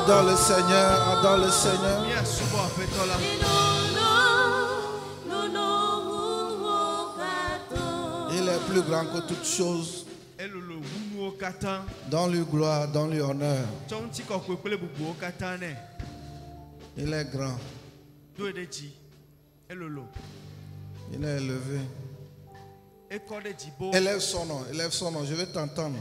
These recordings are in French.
Adore le Seigneur, adore le Seigneur. Il est plus grand que toutes choses. Donne-lui gloire, donne-lui honneur. Il est grand. Il est élevé. Élève son nom, élève son nom. Je vais t'entendre.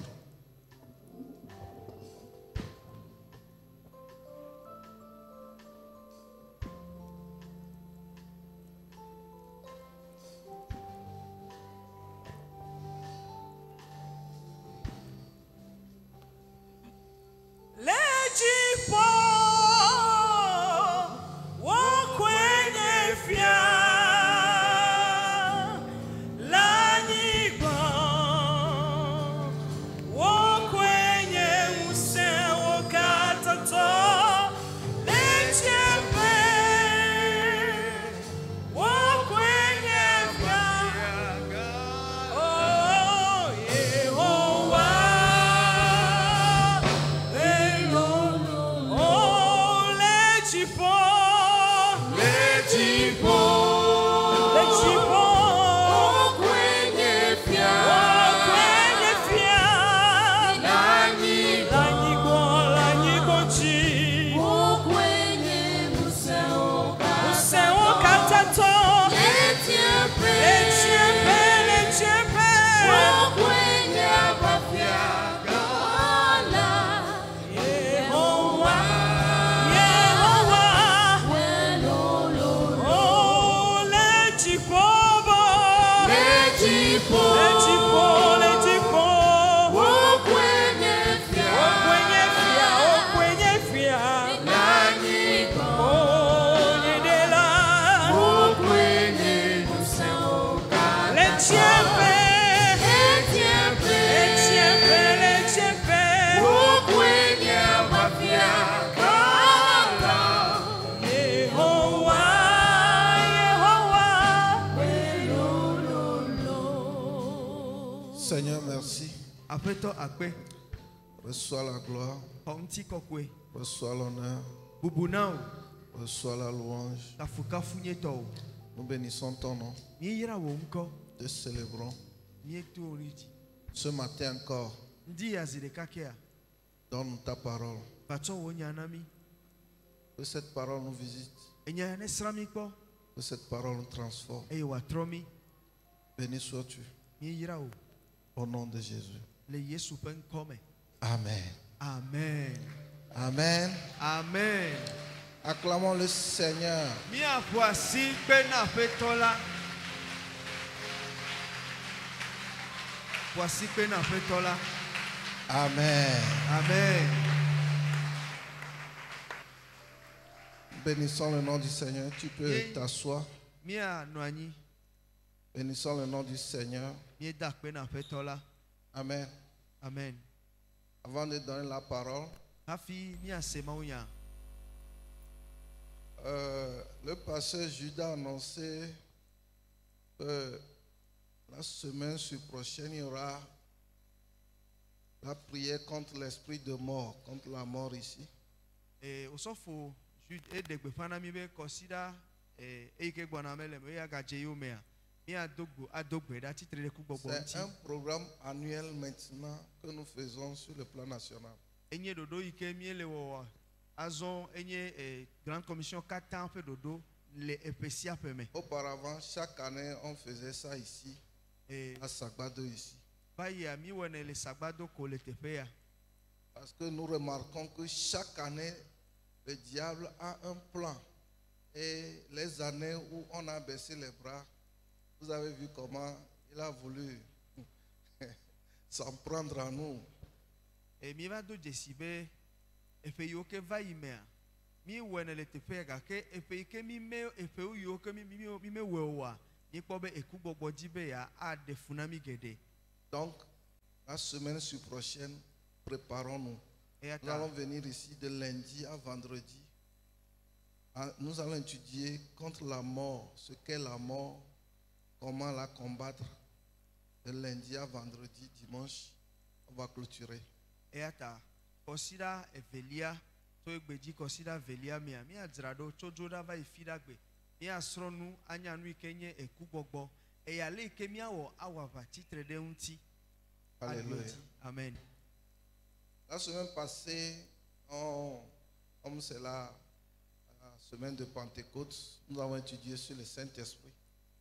Seigneur, merci. Reçois la gloire. Reçois l'honneur. Reçois la louange. Nous bénissons ton nom. Te célébrons. Ce matin encore, donne ta parole. Que cette parole nous visite. Que cette parole nous transforme. Béni sois-tu. Au nom de Jésus. Amen. Amen. Amen. Amen. Acclamons le Seigneur. Amen. Amen. Bénissons le nom du Seigneur. Tu peux t'asseoir. Bénissons le nom du Seigneur. Amen. Amen. Avant de donner la parole, le pasteur Judas a annoncé que la semaine prochaine, il y aura la prière contre l'esprit de mort, contre la mort ici. C'est un programme annuel maintenant que nous faisons sur le plan national. Auparavant, chaque année, on faisait ça ici, à Sagbado ici. Parce que nous remarquons que chaque année, le diable a un plan. Et les années où on a baissé les bras, vous avez vu comment il a voulu s'en prendre à nous. Donc, la semaine prochaine, préparons-nous. Nous allons venir ici de lundi à vendredi. Nous allons étudier contre la mort, ce qu'est la mort, comment la combattre. De lundi à vendredi, dimanche, on va clôturer. to egbe dzi kɔsida velia mia miadzra ɖo tso dzo ɖa va yi fi ɖa gbe miasrɔ̃ nu anya nu yi ke nye ekugbɔgbɔ eya le yi ke miawɔ awɔ aʋa tsitre ɖe ŋuti. Alléluia. Amen. La semaine passée, comme c'est la semaine de Pentecôte, nous avons étudié sur le Saint-Esprit.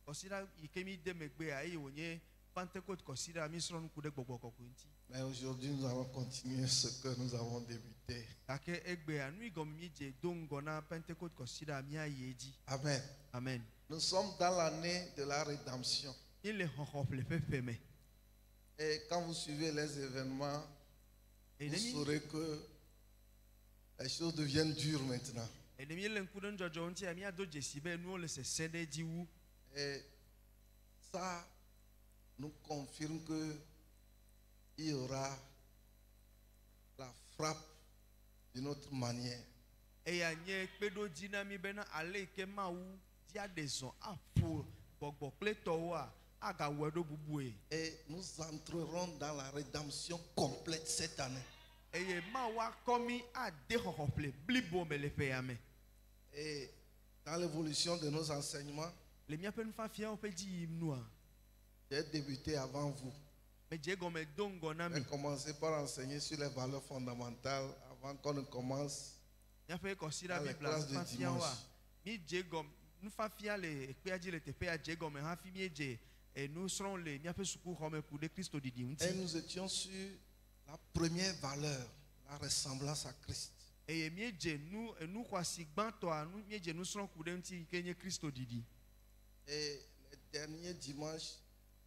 Kɔsida yi ke mi de megbe eye wònye Pentecôte kɔsida mi srɔ̃ nuku ɖe gbɔgbɔ kɔkɔe ŋuti. Mais aujourd'hui, nous allons continuer ce que nous avons débuté. Gake egbea nu yi gɔme mi dze do ŋgɔ na Pentecôte kɔsida miayi edzi. Amen. Amen. Nous sommes dans l'année de la rédemption. Mi le xɔxɔ ƒleƒeƒe me. Et quand vous suivez les événements, vous saurez que les choses deviennent dures maintenant. Ene mi le ŋku ɖe nudzɔdzɔ ŋuti miado dzesi be nuwo le sesẽ ɖe edzi wu. Et ça nous confirme que il y aura la frappe d'une autre manière. Eya nye kpeɖodzi na mi bena ale yi ke Mawu dia ɖe zɔ aƒo gbɔgbɔ kple tɔwoa agawɔe ɖo bubue. Et nous entrerons dans la rédemption complète cette année. Eye Mawu akɔ mi ade xɔxɔƒle blibo me le ƒea me. Et dans l'évolution de nos enseignements, Le miaƒe nufiafiawo ƒe dzi yim nua. j'ai débuté avant vous. Me dze egɔme do ŋgɔ na mi. J'ai commencé par enseigner sur les valeurs fondamentales avant qu'on ne commence Miaƒe kɔsida dans les bibla classes de nufiafiawoa dimanche. mi dze egɔme nufafia le ekpea dzi le teƒea dze egɔme hafi mi dze nusrɔ̃ le miaƒe sukuxɔme ku ɖe Kristo didi Et ŋuti. nous étions sur la première valeur, la ressemblance à Christ. Eye mi dze nu xɔasi gbãtɔa mi dze nusrɔ̃ ku ɖe ŋuti yi ke nye Kristo didi. Et les derniers dimanches,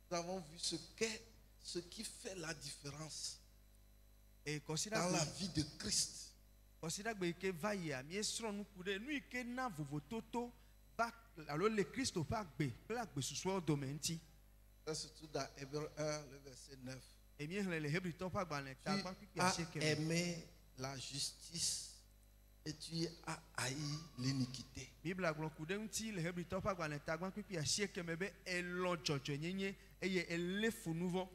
nous avons vu ce qui fait la différence Eye dans la vie de Christ. kɔsida gbe yi ke va yia mi srɔ̃ nu ku ɖe nu yi ke na vovototo va alo le Kristo ƒe agbe kple agbe susuewo dome ŋuti. C'est surtout dans Hébreux 1, le verset 9. Eye mi xlẽ le Hebritɔwo ƒe agbalẽ ta Tu gbãkpikpi as asieke me. aimé la justice et tu as haï l'iniquité. Bibla gblɔ ku ɖe ŋuti le Hebritɔwo ƒe agbalẽ ta gbãkpikpi asieke me be elɔ dzɔdzɔenyenye eye elé fu nu vɔ̃.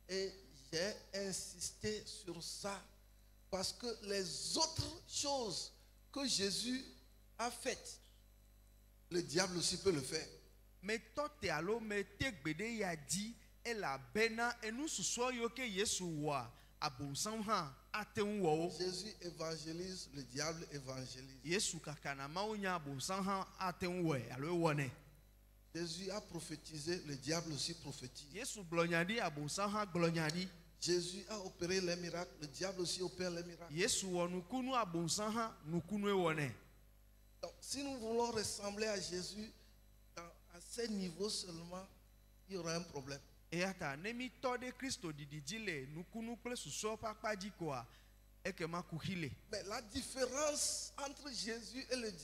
Et j'ai insisté sur ça parce que les autres choses que Jésus a faites, le diable aussi peut le faire. Metɔ te alo mete gbe ɖe ya dzi elabena enu susɔ yiwo ke Yesu wɔa abosam hã ate ŋu wɔ wo. Jésus évangélise, le diable évangélise. Yesu kakana Mawu nya abosam hã ate ŋu wɔe alo ewɔnɛ. Jésus a prophétisé, le diable aussi prophétise. Yesu gblɔ nya ɖi abosam hã gblɔ nya ɖi. Jésus a opéré les miracles, le diable aussi opère les miracles. Yesu wɔ nukunu abosam hã nukunu ewɔnɛ. Donc, si nous voulons ressembler à Jésus à ce niveau seulement, il y aura un problème. Eya ta ne mi tɔ ɖe Kristo didi dzi le nukunu kple susɔ ƒe akpa dzi koa ekema kuxi le. Mais la différence entre Jésus et le diable,